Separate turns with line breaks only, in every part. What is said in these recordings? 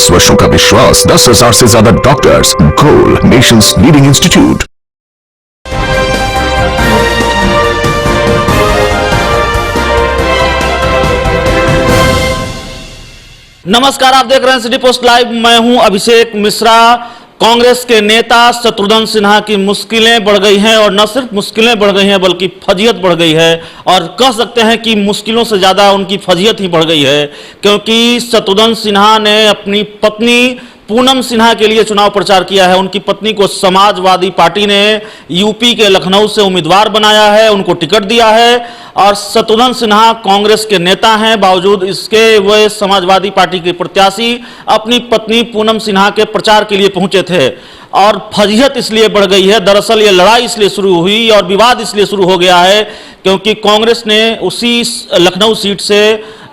10 वर्षों का विश्वास, 10,000 से ज्यादा डॉक्टर्स, गोल नेशंस लीडिंग इंस्टीट्यूट।
नमस्कार, आप देख रहे हैं सिटी पोस्ट लाइव। मैं हूं अभिषेक मिश्रा। कांग्रेस के नेता शत्रुघ्न सिन्हा की मुश्किलें बढ़ गई हैं, और न सिर्फ मुश्किलें बढ़ गई हैं बल्कि फजीयत बढ़ गई है, और कह सकते हैं कि मुश्किलों से ज्यादा उनकी फजीयत ही बढ़ गई है, क्योंकि शत्रुघ्न सिन्हा ने अपनी पत्नी पूनम सिन्हा के लिए चुनाव प्रचार किया है। उनकी पत्नी को समाजवादी पार्टी ने यूपी के लखनऊ से उम्मीदवार बनाया है, उनको टिकट दिया है, और शत्रुघ्न सिन्हा कांग्रेस के नेता हैं, बावजूद इसके वे समाजवादी पार्टी के प्रत्याशी अपनी पत्नी पूनम सिन्हा के प्रचार के लिए पहुंचे थे। और फजीहत इसलिए बढ़ गई है, दरअसल ये लड़ाई इसलिए शुरू हुई और विवाद इसलिए शुरू हो गया है क्योंकि कांग्रेस ने उसी लखनऊ सीट से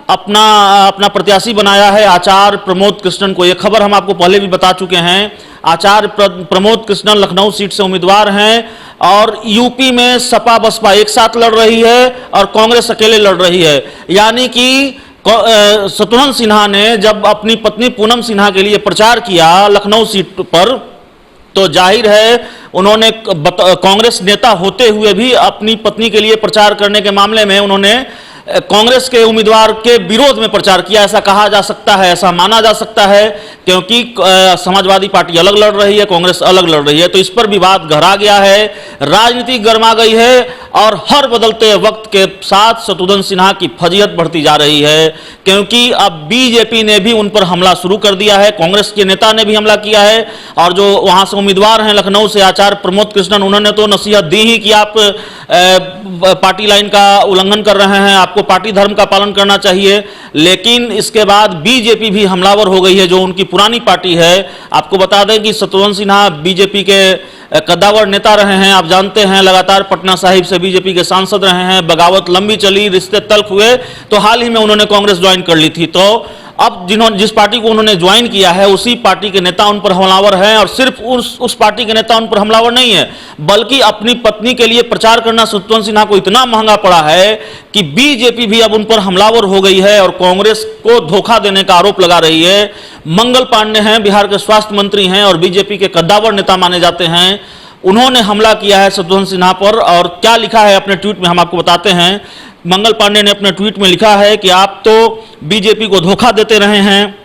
अपना प्रत्याशी बनाया है आचार्य प्रमोद कृष्णन को। यह खबर हम आपको पहले भी बता चुके हैं। आचार्य प्रमोद कृष्णन लखनऊ सीट से उम्मीदवार हैं, और यूपी में सपा बसपा एक साथ लड़ रही है और कांग्रेस अकेले लड़ रही है। यानी कि शत्रुघ्न सिन्हा ने जब अपनी पत्नी पूनम सिन्हा के लिए प्रचार किया लखनऊ सीट पर, तो जाहिर है उन्होंने कांग्रेस नेता होते हुए भी अपनी पत्नी के लिए प्रचार करने के मामले में उन्होंने कांग्रेस के उम्मीदवार के विरोध में प्रचार किया। ऐसा कहा जा सकता है, ऐसा माना जा सकता है, क्योंकि समाजवादी पार्टी अलग लड़ रही है, कांग्रेस अलग लड़ रही है, तो इस पर विवाद गहरा गया है, राजनीति गर्मा गई है, और हर बदलते वक्त के साथ शत्रुघ्न सिन्हा की फजीयत बढ़ती जा रही है, क्योंकि अब बीजेपी ने भी उन पर हमला शुरू कर दिया है, कांग्रेस के नेता ने भी हमला किया है, और जो वहां से उम्मीदवार हैं लखनऊ से आचार्य प्रमोद कृष्णन, उन्होंने तो नसीहत दी ही कि आप पार्टी लाइन का उल्लंघन कर रहे हैं, आपको पार्टी धर्म का पालन करना चाहिए। लेकिन इसके बाद बीजेपी भी हमलावर हो गई है, जो उनकी पुरानी पार्टी है। आपको बता दें कि शत्रुघ्न सिन्हा बीजेपी के कद्दावर नेता रहे हैं, आप जानते हैं, लगातार पटना साहिब से बीजेपी के सांसद रहे हैं, बगावत लंबी चली, रिश्ते तल्ख हुए, तो हाल ही में उन्होंने कांग्रेस ज्वाइन कर ली थी। तो अब जिस पार्टी को उन्होंने ज्वाइन किया है उसी पार्टी के नेता उन पर हमलावर हैं, और सिर्फ उस पार्टी के नेता उन पर हमलावर नहीं है, बल्कि अपनी पत्नी के लिए प्रचार करना शत्रुघ्न सिन्हा को इतना महंगा पड़ा है कि बीजेपी भी अब उन पर हमलावर हो गई है और कांग्रेस को धोखा देने का आरोप लगा रही है। मंगल पांडे हैं, बिहार के स्वास्थ्य मंत्री हैं और बीजेपी के कद्दावर नेता माने जाते हैं, उन्होंने हमला किया है शत्रुघ्न सिन्हा पर। और क्या लिखा है अपने ट्वीट में हम आपको बताते हैं। मंगल पांडे ने अपने ट्वीट में लिखा है कि आप तो बीजेपी को धोखा देते रहे हैं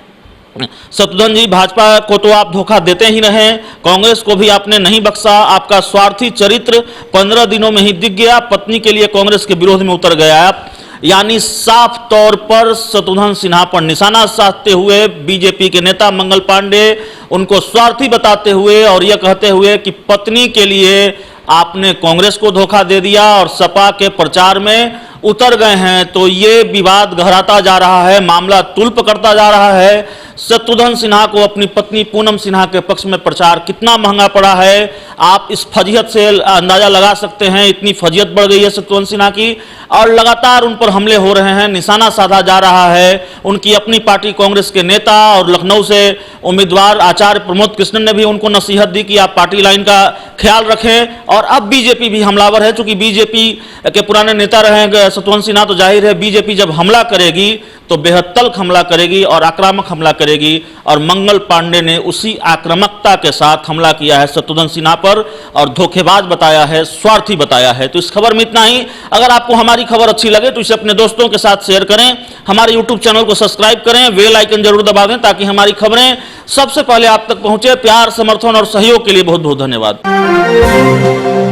शत्रुघ्न जी, भाजपा को तो आप धोखा देते ही रहे, कांग्रेस को भी आपने नहीं बख्शा, आपका स्वार्थी चरित्र 15 दिनों में ही दिख गया, पत्नी के लिए कांग्रेस के विरोध में उतर गया आप। यानी साफ तौर पर शत्रुघ्न सिन्हा पर निशाना साधते हुए बीजेपी के नेता मंगल पांडे उनको स्वार्थी बताते हुए और यह कहते हुए कि पत्नी के लिए आपने कांग्रेस को धोखा दे दिया और सपा के प्रचार में उतर गए हैं। तो ये विवाद गहराता जा रहा है, मामला तुल पकड़ता जा रहा है। शत्रुघ्न सिन्हा को अपनी पत्नी पूनम सिन्हा के पक्ष में प्रचार कितना महंगा पड़ा है, आप इस फजीयत से अंदाजा लगा सकते हैं। इतनी फजीयत बढ़ गई है शत्रुघ्न सिन्हा की, और लगातार उन पर हमले हो रहे हैं, निशाना साधा जा रहा है। उनकी अपनी पार्टी कांग्रेस के नेता और लखनऊ से उम्मीदवार आचार्य प्रमोद कृष्णन ने भी उनको नसीहत दी कि आप पार्टी लाइन का ख्याल रखें। और अब बीजेपी भी हमलावर है, चूंकि बीजेपी के पुराने नेता रहे शत्रुघ्न सिन्हा, तो जाहिर है बीजेपी जब हमला करेगी तो बेहद तल्ख हमला करेगी और आक्रामक हमला करेगी, और मंगल पांडे ने उसी आक्रामकता के साथ हमला किया है शत्रुघ्न सिन्हा पर और धोखेबाज बताया है, स्वार्थी बताया है। तो इस खबर में इतना ही। अगर आपको हमारी खबर अच्छी लगे तो इसे अपने दोस्तों के साथ शेयर करें, हमारे यूट्यूब चैनल को सब्सक्राइब करें, बेल आइकन जरूर दबा दें ताकि हमारी खबरें सबसे पहले आप तक पहुंचे। प्यार, समर्थन और सहयोग के लिए बहुत बहुत धन्यवाद।